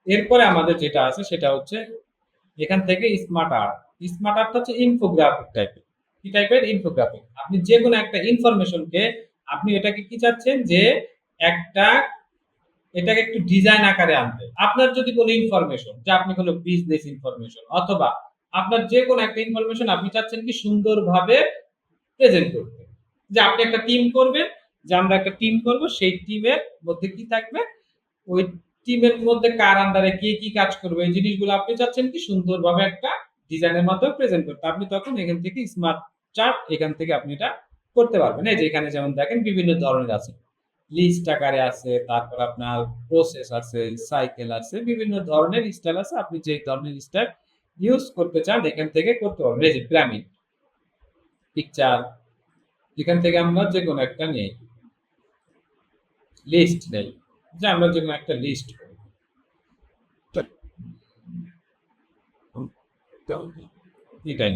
এরপরে আমাদের যেটা আছে সেটা হচ্ছে এখান থেকে স্মার্ট আর্ট। স্মার্ট আর্ট হচ্ছে ইনফোগ্রাফিক টাইপের। কি টাইপের? ইনফোগ্রাফিক। আপনি যেকোনো একটা ইনফরমেশনকে আপনি এটাকে কি চাচ্ছেন যে একটা এটাকে একটু ডিজাইন আকারে আনতে। আপনার যদি কোনো ইনফরমেশন যে আপনি কোনো বিজনেস ইনফরমেশন অথবা আপনার যেকোনো একটা ইনফরমেশন আপনি চাচ্ছেন কি সুন্দরভাবে প্রেজেন্ট করতে। যে আপনি একটা টিম করবেন, যে আমরা একটা টিম করব সেই টিমের মধ্যে কি থাকবে? ওই টিমের মধ্যে কার আন্ডারে কে কি কাজ করবে এই জিনিসগুলো আপনি চাচ্ছেন কি সুন্দরভাবে একটা ডিজাইনের মাধ্যমে প্রেজেন্ট করতে। আপনি তখন এখান থেকে স্মার্ট চার্ট এখান থেকে আপনি এটা করতে পারবেন। এই যে এখানে যেমন দেখেন বিভিন্ন ধরনের আছে। লিস্ট আকারে আছে, তারপর আপনার প্রসেস আছে, সাইকেল আছে, বিভিন্ন ধরনের স্টাইল আছে। আপনি যে ধরনের স্টাইল ইউজ করতে চান এখান থেকে করতে পারবেন। এই যে পিরামিড, পিকচার এখান থেকে আমরা যেকোনো একটা নেই, লিস্ট নেই। যে আমরা যেকোনো একটা লিস্ট করি। এটাই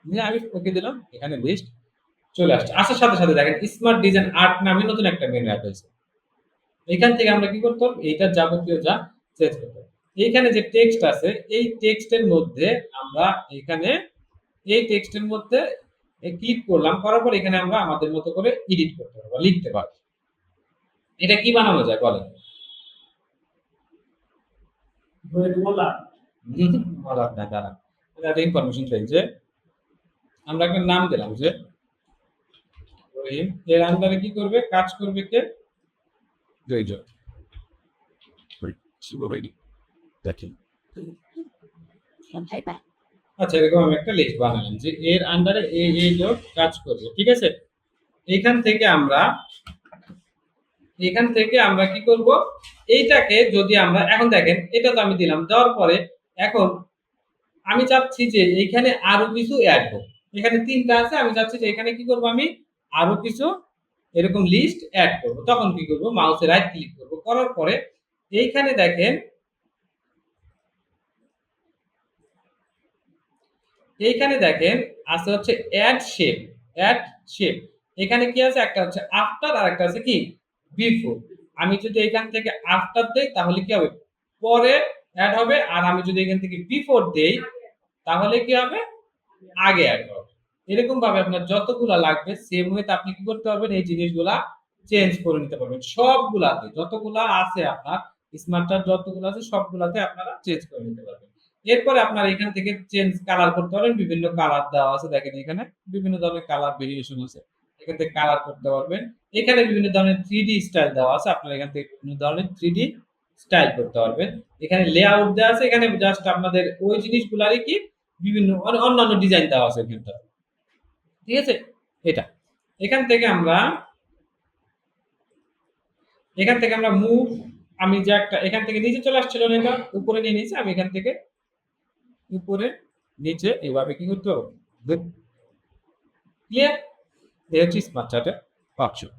নিয়ে আমি ওকে দিলাম, এখানে লিস্ট চলে আসছে। আসার সাথে সাথে দেখেন স্মার্ট ডিজাইন আর্ট নামে নতুন একটা মেনু অ্যাড হয়েছে। এখান থেকে আমরা কি করতে হবে? এইটার যাবতীয় যা চেঞ্জ করতে হবে। এইখানে যে টেক্সট আছে এই টেক্সটের মধ্যে আমরা এখানে এই টেক্সটের মধ্যে ক্লিক করলাম, করার পর এখানে আমরা আমাদের মতো করে এডিট করতে পারবো, লিখতে পারবো। এটা কি বানানো যায় বলেন? মজার না, দাঁড়ান। এটা একটা ইনফরমেশন চাই যে আমরা একটা নাম দিলাম যে রহিম। এর আন্ডারে কি করবে? কাজ করবে কে? জয়জয়। দেখেন। আচ্ছা, এরকম আমি একটা লিস্ট বানালাম যে এর আন্ডারে এই লোক কাজ করবে। ঠিক আছে? এখান থেকে আমরা কি করব? এইটাকে যদি আমরা এখন দেখেন এটা তো আমি দিলাম। দেওয়ার পরে এখন আমি চাচ্ছি যে এইখানে আরো কিছু এড হোক। এখানে ৩ টা আছে। আমি চাচ্ছি যে এখানে কি করব আমি? আরো কিছু এরকম লিস্ট এড করব। তখন কি করব? মাউসে রাইট ক্লিক করব। করার পরে এইখানে দেখেন আছে হচ্ছে অ্যাড শেপ, অ্যাড শেপ। এখানে কি আছে? একটা হচ্ছে আফটার আর একটা আছে কি? বিফোর। আমি যদি এখান থেকে আফটার দেই তাহলে কি হবে? পরে এড হবে। আর আমি যদি এখান থেকে বিফোর দেই তাহলে কি হবে? আগে এড হবে। এরকম ভাবে আপনার যতগুলা লাগবে সেম ওয়েতে আপনি কি করতে পারবেন? এই জিনিসগুলা চেঞ্জ করে নিতে পারবেন। সবগুলাতে যতগুলা আছে আপনার স্মার্ট চার্ট যতগুলো আছে সবগুলাতে আপনারা চেঞ্জ করে নিতে পারবেন। এরপরে আপনারা এখান থেকে চেঞ্জ কালার করতে পারবেন। বিভিন্ন কালার দেওয়া আছে দেখেন এখানে বিভিন্ন ধরনের কালার ভেরিয়েশন আছে। এখান থেকে কালার করতে পারবেন। এখানে বিভিন্ন ধরনের 3D স্টাইল দেওয়া আছে। আপনারা এখান থেকে বিভিন্ন ধরনের 3D স্টাইল করতে পারবেন। এখানে লেআউট দেওয়া আছে। এখানে জাস্ট আপনাদের ওই জিনিসগুলারই কি বিভিন্ন অন্যান্য ডিজাইন দেওয়া আছে এখানটা। ঠিক আছে? এটা। এখান থেকে আমরা মুভ আমি যে একটা এখান থেকে নিচে চলে আসছিল না এটা? উপরে নিয়ে নিয়েছি। আমি এখান থেকে উপরে নিচে এভাবে কি করতে হবে? ক্লিয়ার? এই হচ্ছে স্মার্ট চার্টের অপশন।